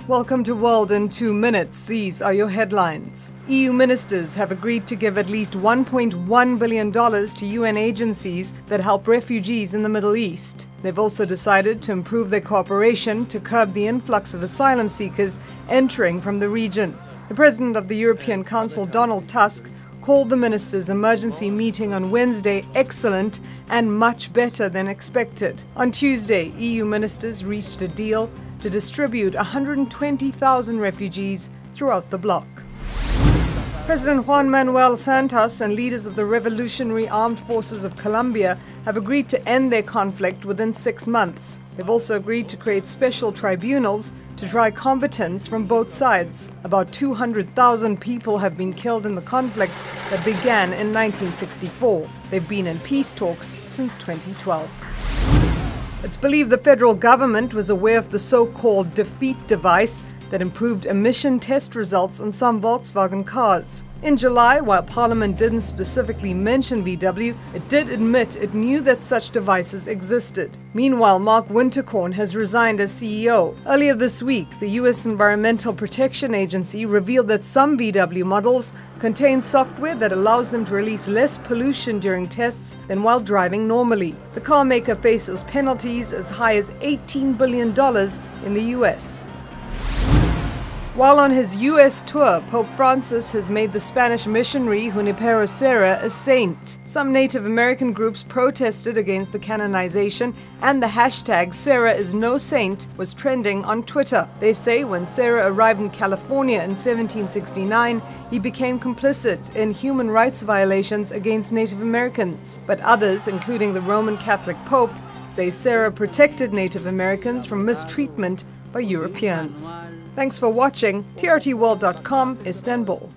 Welcome to World in 2 Minutes. These are your headlines. EU ministers have agreed to give at least $1.1 billion to UN agencies that help refugees in the Middle East. They've also decided to improve their cooperation to curb the influx of asylum seekers entering from the region. The President of the European Council, Donald Tusk, called the ministers' emergency meeting on Wednesday excellent and much better than expected. On Tuesday, EU ministers reached a deal to distribute 120,000 refugees throughout the bloc. President Juan Manuel Santos and leaders of the Revolutionary Armed Forces of Colombia have agreed to end their conflict within 6 months. They've also agreed to create special tribunals to try combatants from both sides. About 200,000 people have been killed in the conflict that began in 1964. They've been in peace talks since 2012. It's believed the federal government was aware of the so-called defeat device that improved emission test results on some Volkswagen cars. In July, while Parliament didn't specifically mention VW, it did admit it knew that such devices existed. Meanwhile, Mark Winterkorn has resigned as CEO. Earlier this week, the U.S. Environmental Protection Agency revealed that some VW models contain software that allows them to release less pollution during tests than while driving normally. The car maker faces penalties as high as $18 billion in the U.S. While on his U.S. tour, Pope Francis has made the Spanish missionary Junipero Serra a saint. Some Native American groups protested against the canonization, and the hashtag #SerraIsNoSaint was trending on Twitter. They say when Serra arrived in California in 1769, he became complicit in human rights violations against Native Americans. But others, including the Roman Catholic Pope, say Serra protected Native Americans from mistreatment by Europeans. Thanks for watching. TRTworld.com, Istanbul.